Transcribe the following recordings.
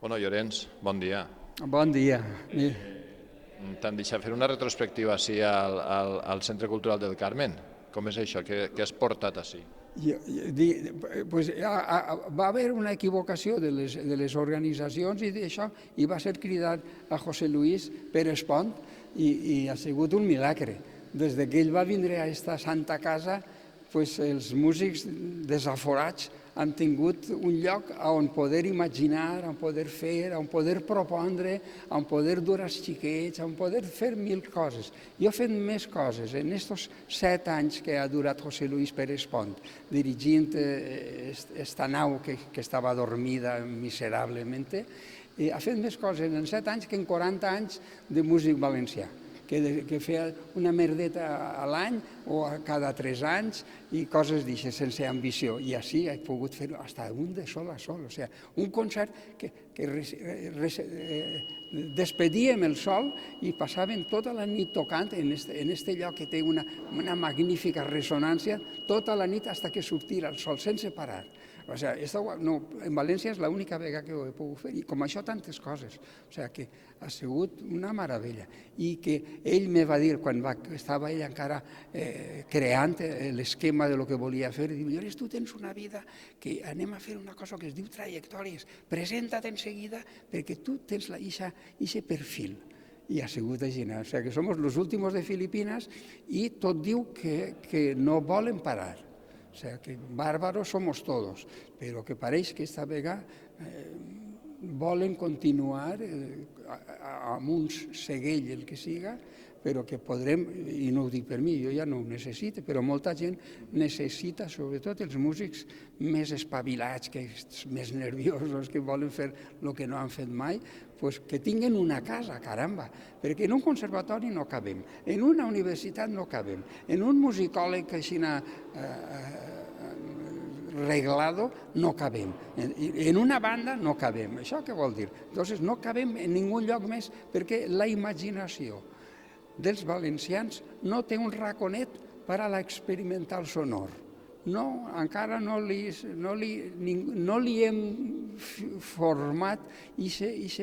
Bueno, Llorenç, bon dia. Bon dia. T'han deixat fer una retrospectiva així al Centre Cultural del Carmen. Com és això? Què has portat així? Pues, va haver una equivocació de les organitzacions i d'això, i va ser cridat a José Luis Pérez Pont i ha sigut un milagre. Des que ell va vindre a esta santa casa, pues, els músics desaforats han tingut un lloc on poder imaginar, on poder fer, on poder propondre, on poder dur els xiquets, on poder fer mil coses. Jo he fet més coses. En aquests 7 anys que ha durat José Luis Pérez Pont, dirigint esta nau que estava dormida miserablement, ha fet més coses en 7 anys que en 40 anys de músic valencià, que feia una merdeta a l'any o cada 3 anys i coses d'això, sense ambició. I així he pogut fer fins un de sol a sol. O sigui, un concert que despedíem el sol i passàvem tota la nit tocant en este lloc que té una magnífica ressonància, tota la nit fins que sortira el sol, sense parar. O sigui, en València és l'única vegada que ho he pogut fer, i com això tantes coses. O sigui, que ha sigut una meravella. I que ell me va dir, quan estava ell encara creant l'esquema de lo que volia fer, diu: Llorenç, tu tens una vida que anem a fer una cosa que es diu trajectòries, presenta't en seguida perquè tu tens aquest perfil. I ha sigut així. O sigui, que som els últims de Filipines i tot diu que no volen parar. O sea, que bárbaros somos todos, pero que pareix que esta vegada volen continuar amb un segell, el que siga, però que podrem, i no ho dic per mi, jo ja no ho necessito, però molta gent necessita, sobretot els músics més espavilats, més nerviosos, que volen fer el que no han fet mai, pues que tinguin una casa, caramba, perquè en un conservatori no cabem, en una universitat no cabem, en un musicòleg així reglado no cabem, en una banda no cabem. Això què vol dir? Doncs no cabem en ningú lloc més, perquè la imaginació dels valencians no té un raconet per a l'experimental sonor. No, encara no li hem format aquest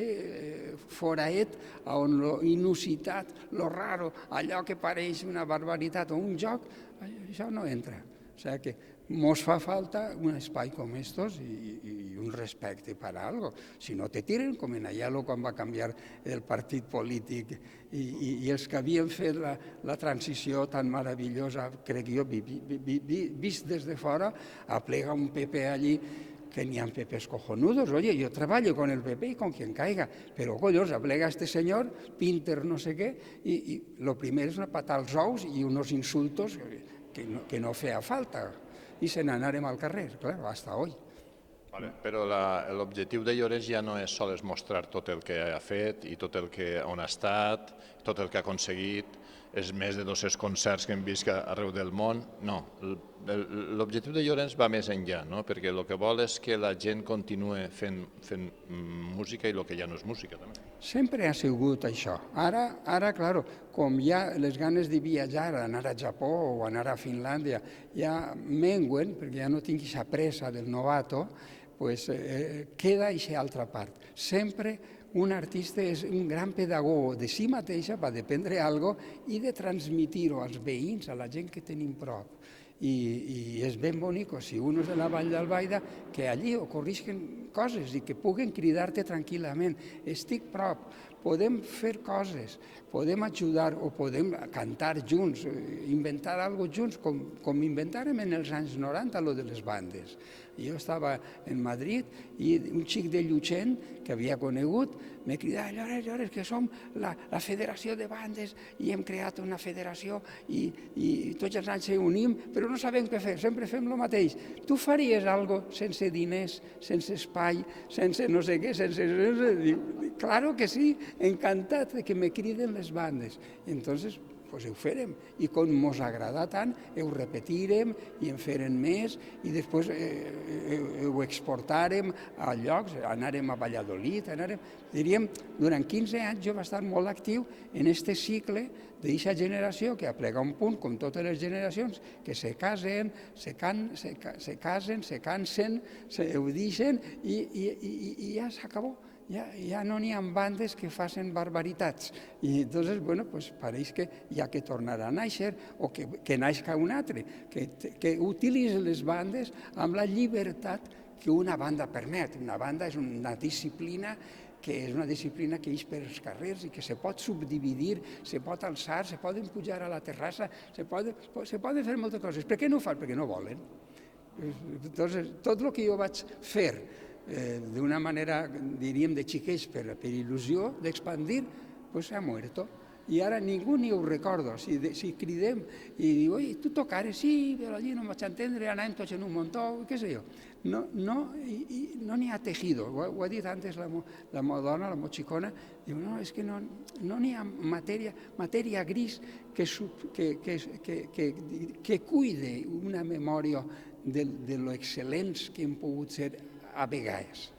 foraet on lo inusitat, lo raro, allò que pareix una barbaritat o un joc, això no entra. O sigui que mos fa falta un espai com estos i un respecte per a algo. Si no te tiren, com en Ayalo quan va canviar el partit polític i els que havien fet la transició tan meravellosa, crec jo, vist des de fora, aplega un PP allí que n'hi ha pepes cojonudos. Oye, yo trabajo con el PP y con quien caiga, pero collons, aplega este señor, Pinter no sé què, i lo primer és una patada als ous i uns insultos que no feia falta. I se n'anàrem al carrer, clar, hasta hoy. Vale. Però l'objectiu de Llorenç ja no és sols mostrar tot el que ha fet i tot el que on ha estat, tot el que ha aconseguit, és més de 200 concerts que hem vist arreu del món. No, l'objectiu de Llorenç va més enllà, no? Perquè el que vol és que la gent continuï fent música i el que ja no és música també. Sempre ha sigut això. Ara, clar, com ja les ganes de viatjar, anar a Japó o anar a Finlàndia, ja menguen, perquè ja no tinc aquesta pressa del novato, pues, queda aquesta altra part. Sempre un artista és un gran pedagog de si mateixa per aprendre alguna cosa i de transmetre-ho als veïns, a la gent que tenim prop. I és ben bonic, si un és de la Vall d'Albaida, que allí ocorrisquen coses i que puguen cridar-te tranquil·lament. Estic prop, podem fer coses, podem ajudar o podem cantar junts, inventar alguna cosa junts, com inventàrem en els anys 90 lo de les bandes. Jo estava en Madrid i un xic de Llutxent que havia conegut m'ha cridat: Llorenç, que som la federació de bandes i hem creat una federació i tots els anys unim, però no sabem què fer, sempre fem el mateix. Tu faries alguna cosa sense diners, sense espai, sense no sé què, sense... Claro que sí, encantat que me criden les bandes. Entonces, pues ho farem. I com ens agrada tant, ho repetirem i en farem més i després ho exportarem a llocs, anarem a Valladolid, diríem, durant 15 anys jo vaig estar molt actiu en aquest cicle d'aquesta generació que aplega un punt, com totes les generacions, que se casen, se cansen, ho deixen i ja s'acabó. ja no n'hi ha bandes que facin barbaritats. I entonces, bueno, pues pareix que hi ha que tornar a néixer o que naixca un altre, que utilitzi les bandes amb la llibertat que una banda permet. Una banda és una disciplina que ix pels carrers i que se pot subdividir, se pot alçar, se poden pujar a la terrassa, se poden fer moltes coses. Per què no ho fan? Perquè no volen. Entonces, tot el que jo vaig fer d'una manera, diríem, de xiquets per il·lusió d'expandir, pues s'ha muerto. I ara ningú ni ho recorda. Si cridem i diu, oi, tu tocares? Sí, però allí no vaig entendre, anàvem tots en un muntó, què sé jo. No n'hi ha tejido. Ho ha dit antes la meva dona, la meva xicona, diu, no, és que no n'hi ha matèria gris que cuide una memòria de lo excel·lents que hem pogut ser a vegades.